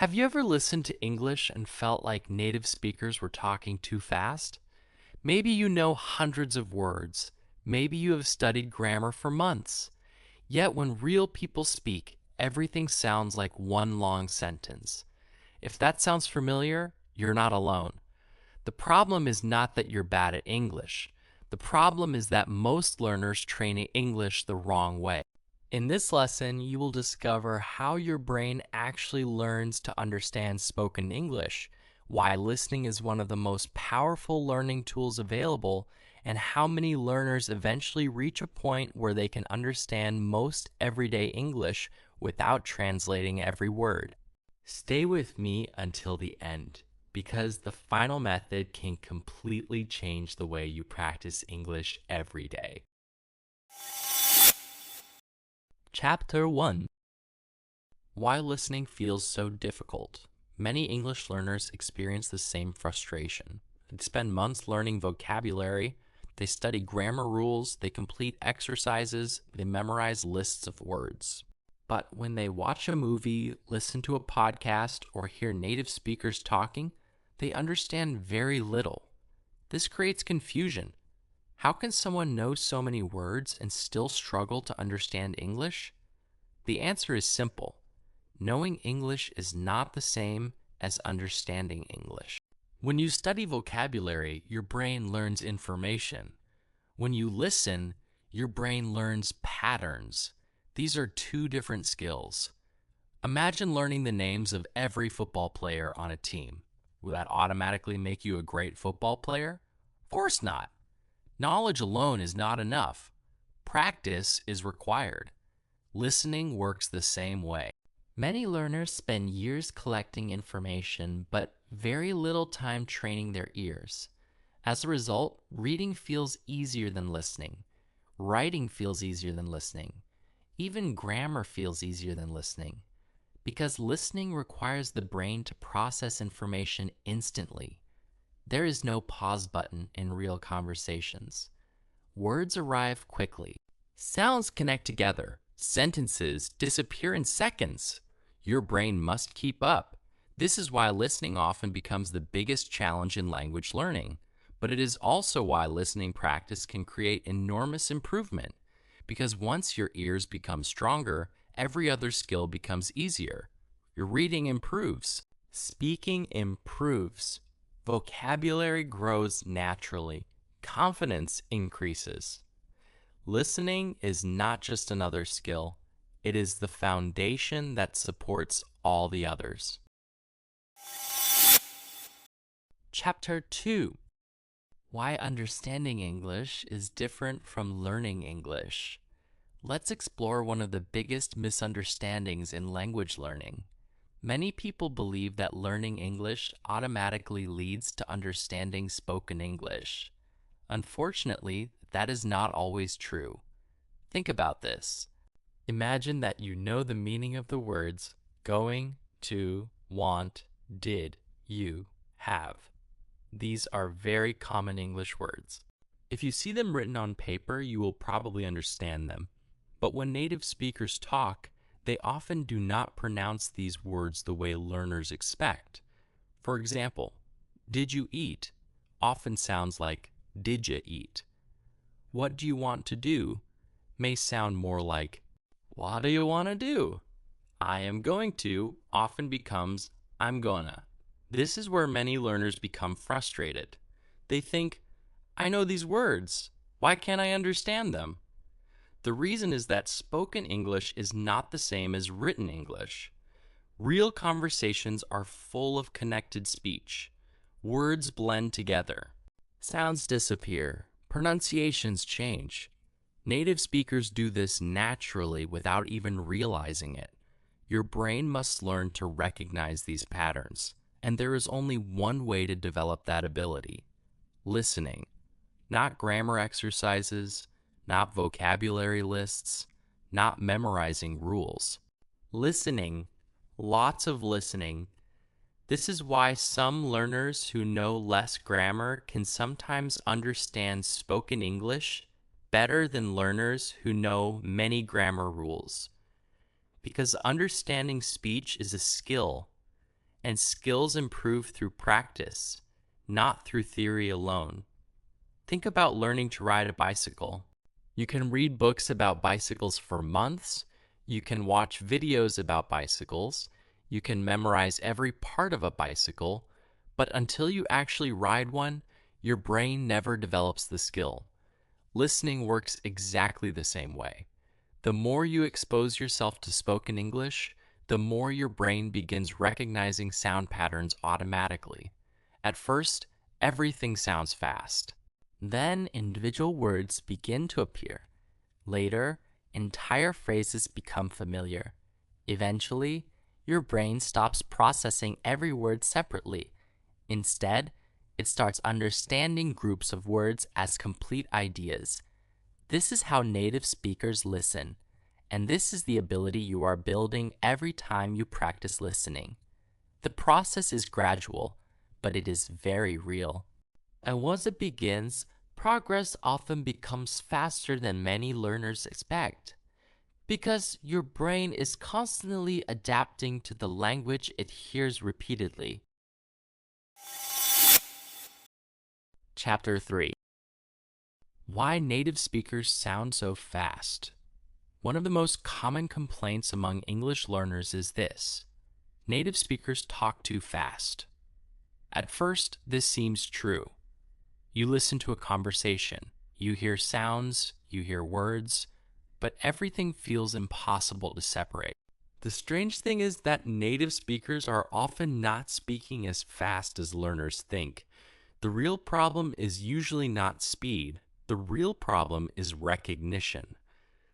Have you ever listened to English and felt like native speakers were talking too fast? Maybe you know hundreds of words. Maybe you have studied grammar for months. Yet when real people speak, everything sounds like one long sentence. If that sounds familiar, you're not alone. The problem is not that you're bad at English. The problem is that most learners train English the wrong way. In this lesson, you will discover how your brain actually learns to understand spoken English, why listening is one of the most powerful learning tools available, and how many learners eventually reach a point where they can understand most everyday English without translating every word. Stay with me until the end, because the final method can completely change the way you practice English every day. Chapter 1. Why listening feels so difficult. Many English learners experience the same frustration. They spend months learning vocabulary, they study grammar rules, they complete exercises, they memorize lists of words. But when they watch a movie, listen to a podcast, or hear native speakers talking, they understand very little. This creates confusion. How can someone know so many words and still struggle to understand English? The answer is simple. Knowing English is not the same as understanding English. When you study vocabulary, your brain learns information. When you listen, your brain learns patterns. These are two different skills. Imagine learning the names of every football player on a team. Will that automatically make you a great football player? Of course not. Knowledge alone is not enough. Practice is required. Listening works the same way. Many learners spend years collecting information, but very little time training their ears. As a result, reading feels easier than listening. Writing feels easier than listening. Even grammar feels easier than listening. Because listening requires the brain to process information instantly. There is no pause button in real conversations. Words arrive quickly. Sounds connect together. Sentences disappear in seconds. Your brain must keep up. This is why listening often becomes the biggest challenge in language learning. But it is also why listening practice can create enormous improvement. Because once your ears become stronger, every other skill becomes easier. Your reading improves. Speaking improves. Vocabulary grows naturally. Confidence increases. Listening is not just another skill. It is the foundation that supports all the others. Chapter 2. Why understanding English is different from learning English. Let's explore one of the biggest misunderstandings in language learning. Many people believe that learning English automatically leads to understanding spoken English. Unfortunately, that is not always true. Think about this. Imagine that you know the meaning of the words going, to, want, did, you, have. These are very common English words. If you see them written on paper, you will probably understand them. But when native speakers talk, they often do not pronounce these words the way learners expect. For example, did you eat often sounds like did ya eat. What do you want to do may sound more like what do you want to do? I am going to often becomes I'm gonna. This is where many learners become frustrated. They think, I know these words. Why can't I understand them? The reason is that spoken English is not the same as written English. Real conversations are full of connected speech. Words blend together. Sounds disappear. Pronunciations change. Native speakers do this naturally without even realizing it. Your brain must learn to recognize these patterns, and there is only one way to develop that ability: listening. Not grammar exercises, not vocabulary lists, not memorizing rules. Listening, lots of listening. This is why some learners who know less grammar can sometimes understand spoken English better than learners who know many grammar rules. Because understanding speech is a skill. and skills improve through practice, not through theory alone. Think about learning to ride a bicycle. You can read books about bicycles for months, you can watch videos about bicycles, you can memorize every part of a bicycle, but until you actually ride one, your brain never develops the skill. Listening works exactly the same way. The more you expose yourself to spoken English, the more your brain begins recognizing sound patterns automatically. At first, everything sounds fast. Then individual words begin to appear. Later, entire phrases become familiar. Eventually, your brain stops processing every word separately. Instead, it starts understanding groups of words as complete ideas. This is how native speakers listen, and this is the ability you are building every time you practice listening. The process is gradual, but it is very real. And once it begins, progress often becomes faster than many learners expect, because your brain is constantly adapting to the language it hears repeatedly. Chapter 3. Why native speakers sound so fast. One of the most common complaints among English learners is this: native speakers talk too fast. At first, this seems true. You listen to a conversation, you hear sounds, you hear words, but everything feels impossible to separate. The strange thing is that native speakers are often not speaking as fast as learners think. The real problem is usually not speed. The real problem is recognition.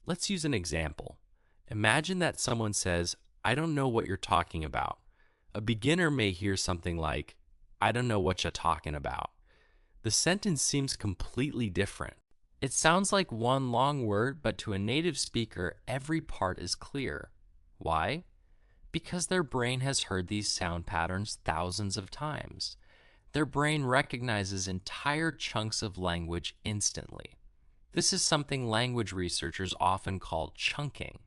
Let's use an example. Imagine that someone says, "I don't know what you're talking about." A beginner may hear something like, "I don't know what you're talking about." The sentence seems completely different. It sounds like one long word, but to a native speaker, every part is clear. Why? Because their brain has heard these sound patterns thousands of times. Their brain recognizes entire chunks of language instantly. This is something language researchers often call chunking.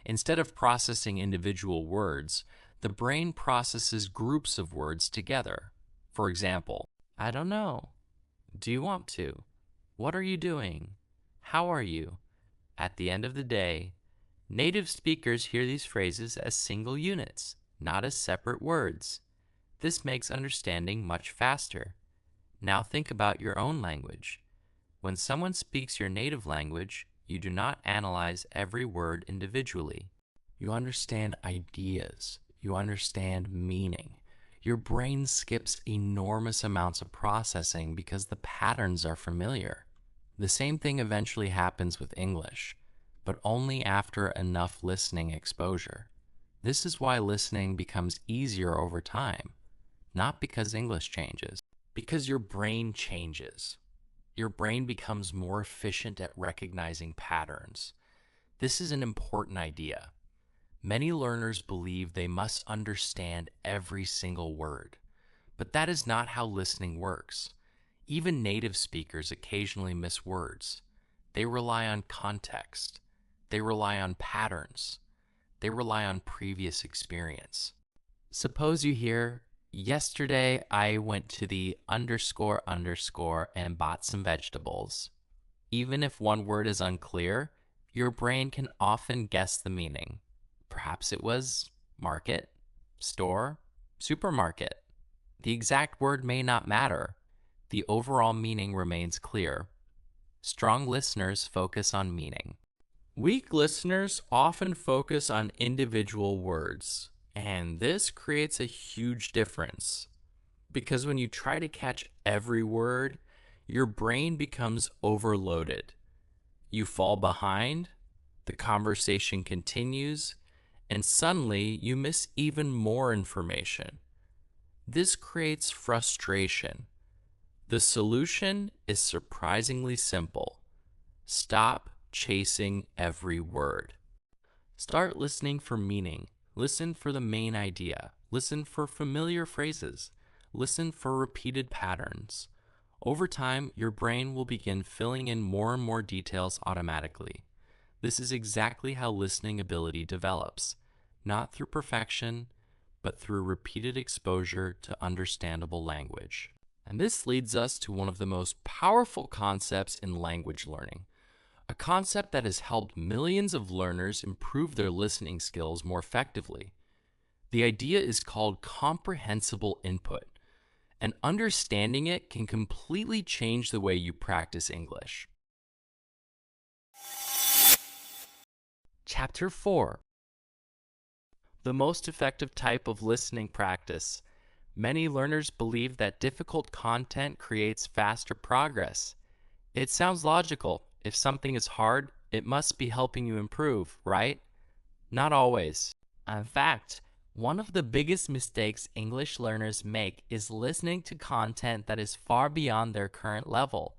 Instead of processing individual words, the brain processes groups of words together. For example, "I don't know." "Do you want to?" "What are you doing?" "How are you?" At the end of the day, native speakers hear these phrases as single units, not as separate words. This makes understanding much faster. Now think about your own language. When someone speaks your native language, you do not analyze every word individually. You understand ideas. You understand meaning. Your brain skips enormous amounts of processing because the patterns are familiar. The same thing eventually happens with English, but only after enough listening exposure. This is why listening becomes easier over time, not because English changes, because your brain changes. Your brain becomes more efficient at recognizing patterns. This is an important idea. Many learners believe they must understand every single word, but that is not how listening works. Even native speakers occasionally miss words. They rely on context. They rely on patterns. They rely on previous experience. Suppose you hear, "Yesterday I went to the underscore underscore and bought some vegetables." Even if one word is unclear, your brain can often guess the meaning. Perhaps it was market, store, supermarket. The exact word may not matter. The overall meaning remains clear. Strong listeners focus on meaning. Weak listeners often focus on individual words, and this creates a huge difference. Because when you try to catch every word, your brain becomes overloaded. You fall behind, the conversation continues, and suddenly you miss even more information. This creates frustration. The solution is surprisingly simple. Stop chasing every word. Start listening for meaning. Listen for the main idea. Listen for familiar phrases. Listen for repeated patterns. Over time, your brain will begin filling in more and more details automatically. This is exactly how listening ability develops, not through perfection, but through repeated exposure to understandable language. And this leads us to one of the most powerful concepts in language learning, a concept that has helped millions of learners improve their listening skills more effectively. The idea is called comprehensible input, and understanding it can completely change the way you practice English. Chapter 4. The most effective type of listening practice. Many learners believe that difficult content creates faster progress. It sounds logical. If something is hard, it must be helping you improve, right? Not always. In fact, one of the biggest mistakes English learners make is listening to content that is far beyond their current level.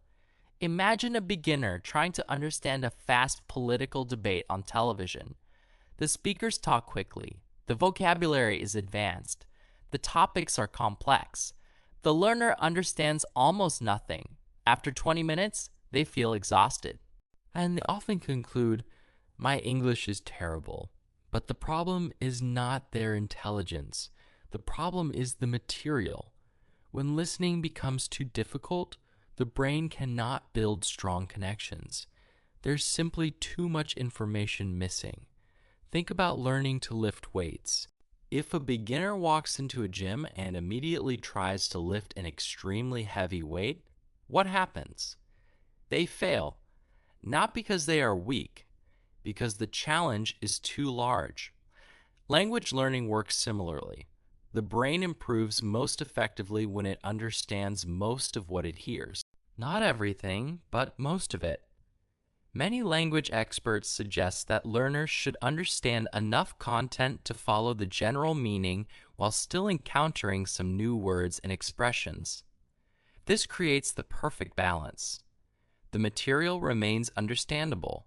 Imagine a beginner trying to understand a fast political debate on television. The speakers talk quickly. The vocabulary is advanced. The topics are complex. The learner understands almost nothing. After 20 minutes, they feel exhausted. And they often conclude, "My English is terrible." But the problem is not their intelligence. The problem is the material. When listening becomes too difficult, the brain cannot build strong connections. There's simply too much information missing. Think about learning to lift weights. If a beginner walks into a gym and immediately tries to lift an extremely heavy weight, what happens? They fail, not because they are weak, because the challenge is too large. Language learning works similarly. The brain improves most effectively when it understands most of what it hears. Not everything, but most of it. Many language experts suggest that learners should understand enough content to follow the general meaning while still encountering some new words and expressions. This creates the perfect balance. The material remains understandable,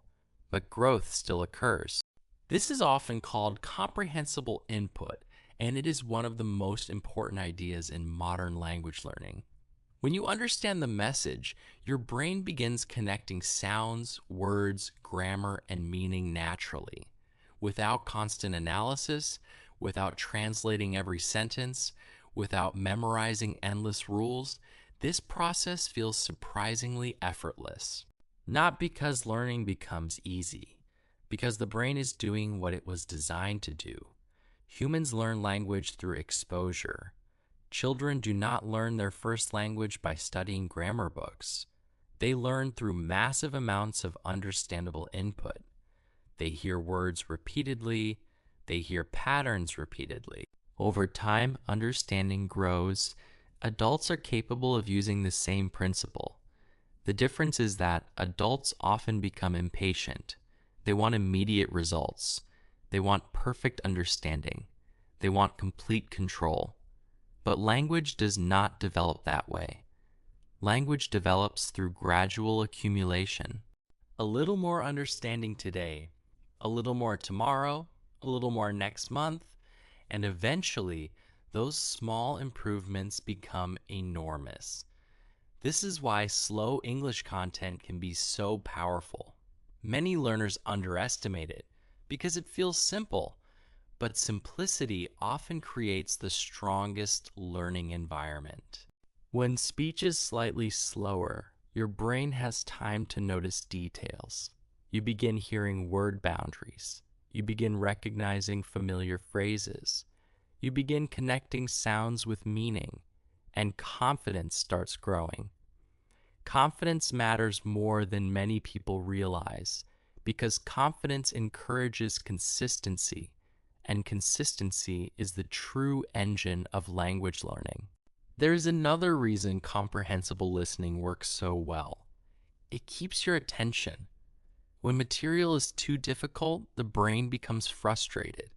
but growth still occurs. This is often called comprehensible input, and it is one of the most important ideas in modern language learning. When you understand the message, your brain begins connecting sounds, words, grammar, and meaning naturally, without constant analysis, without translating every sentence, without memorizing endless rules. This process feels surprisingly effortless. Not because learning becomes easy, because the brain is doing what it was designed to do. Humans learn language through exposure. Children do not learn their first language by studying grammar books. They learn through massive amounts of understandable input. They hear words repeatedly. They hear patterns repeatedly. Over time, understanding grows. Adults are capable of using the same principle. The difference is that adults often become impatient. They want immediate results. They want perfect understanding. They want complete control. But language does not develop that way. Language develops through gradual accumulation. A little more understanding today, a little more tomorrow, a little more next month, and eventually those small improvements become enormous. This is why slow English content can be so powerful. Many learners underestimate it because it feels simple. But simplicity often creates the strongest learning environment. When speech is slightly slower, your brain has time to notice details. You begin hearing word boundaries. You begin recognizing familiar phrases. You begin connecting sounds with meaning, and confidence starts growing. Confidence matters more than many people realize because confidence encourages consistency. And consistency is the true engine of language learning. There is another reason comprehensible listening works so well. It keeps your attention. When material is too difficult, the brain becomes frustrated.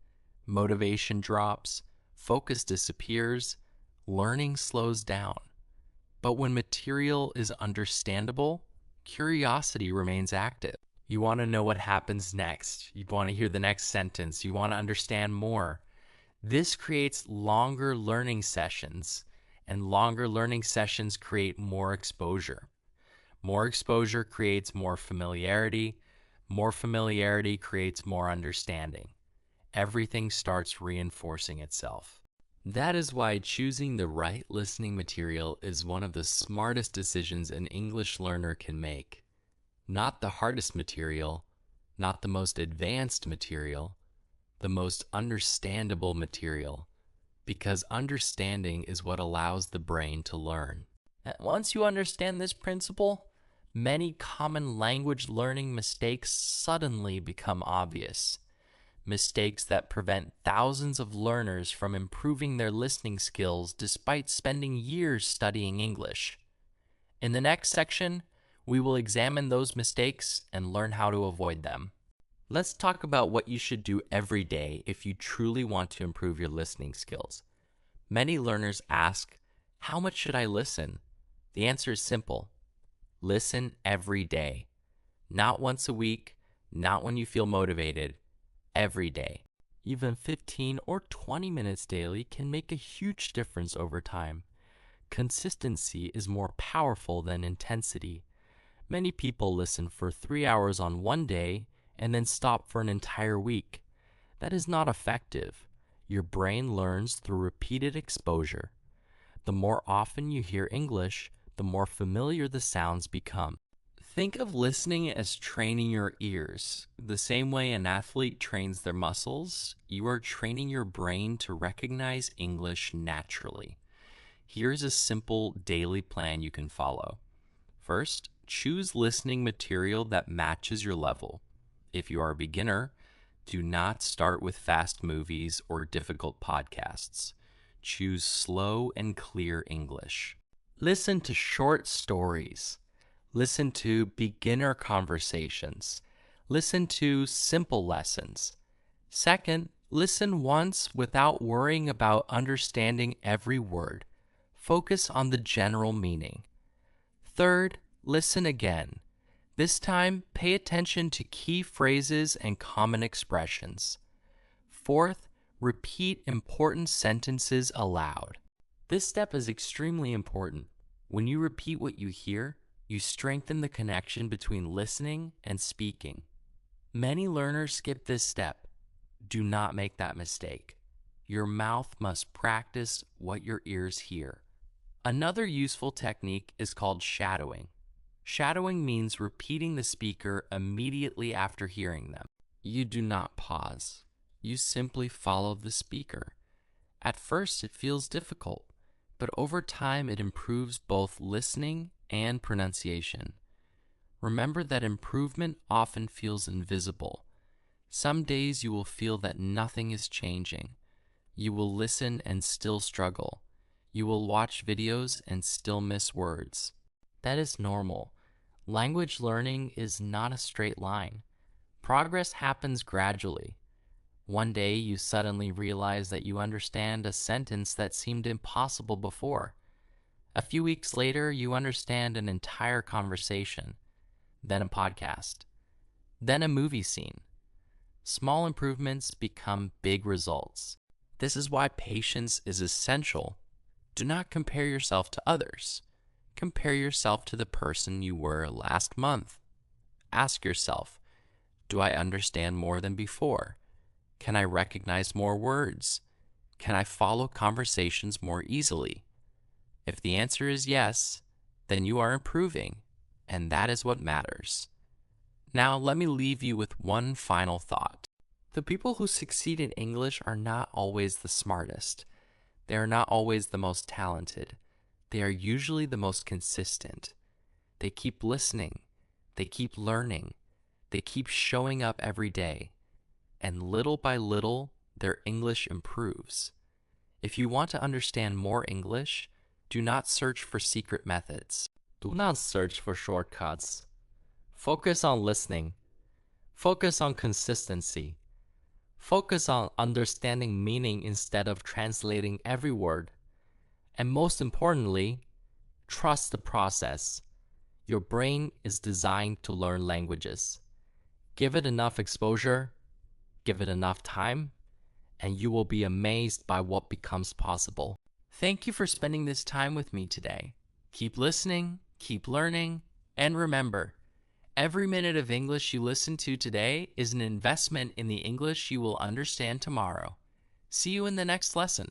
Motivation drops, focus disappears, learning slows down. But when material is understandable, curiosity remains active. You want to know what happens next. You want to hear the next sentence. You want to understand more. This creates longer learning sessions, and longer learning sessions create more exposure. More exposure creates more familiarity. More familiarity creates more understanding. Everything starts reinforcing itself. That is why choosing the right listening material is one of the smartest decisions an English learner can make. Not the hardest material, not the most advanced material, the most understandable material, because understanding is what allows the brain to learn. And once you understand this principle, many common language learning mistakes suddenly become obvious. Mistakes that prevent thousands of learners from improving their listening skills despite spending years studying English. In the next section, we will examine those mistakes and learn how to avoid them. Let's talk about what you should do every day if you truly want to improve your listening skills. Many learners ask, how much should I listen? The answer is simple. Listen every day. Not once a week, not when you feel motivated. Every day. Even 15 or 20 minutes daily can make a huge difference over time. Consistency is more powerful than intensity. Many people listen for 3 hours on one day and then stop for an entire week. That is not effective. Your brain learns through repeated exposure. The more often you hear English, the more familiar the sounds become. Think of listening as training your ears. The same way an athlete trains their muscles, you are training your brain to recognize English naturally. Here's a simple daily plan you can follow. First, choose listening material that matches your level. If you are a beginner, do not start with fast movies or difficult podcasts. Choose slow and clear English. Listen to short stories. Listen to beginner conversations. Listen to simple lessons. Second, listen once without worrying about understanding every word. Focus on the general meaning. Third, listen again. This time, pay attention to key phrases and common expressions. Fourth, repeat important sentences aloud. This step is extremely important. When you repeat what you hear, you strengthen the connection between listening and speaking. Many learners skip this step. Do not make that mistake. Your mouth must practice what your ears hear. Another useful technique is called shadowing. Shadowing means repeating the speaker immediately after hearing them. You do not pause. You simply follow the speaker. At first, it feels difficult, but over time it improves both listening and pronunciation. Remember that improvement often feels invisible. Some days you will feel that nothing is changing. You will listen and still struggle. You will watch videos and still miss words. That is normal. Language learning is not a straight line. Progress happens gradually. One day you suddenly realize that you understand a sentence that seemed impossible before. A few weeks later, you understand an entire conversation, then a podcast, then a movie scene. Small improvements become big results. This is why patience is essential. Do not compare yourself to others. Compare yourself to the person you were last month. Ask yourself, do I understand more than before? Can I recognize more words? Can I follow conversations more easily? If the answer is yes, then you are improving, and that is what matters. Now, let me leave you with one final thought. The people who succeed in English are not always the smartest. They are not always the most talented. They are usually the most consistent. They keep listening. They keep learning. They keep showing up every day. And little by little, their English improves. If you want to understand more English, do not search for secret methods. Do not search for shortcuts. Focus on listening. Focus on consistency. Focus on understanding meaning instead of translating every word. And most importantly, trust the process. Your brain is designed to learn languages. Give it enough exposure, give it enough time, and you will be amazed by what becomes possible. Thank you for spending this time with me today. Keep listening, keep learning, and remember, every minute of English you listen to today is an investment in the English you will understand tomorrow. See you in the next lesson.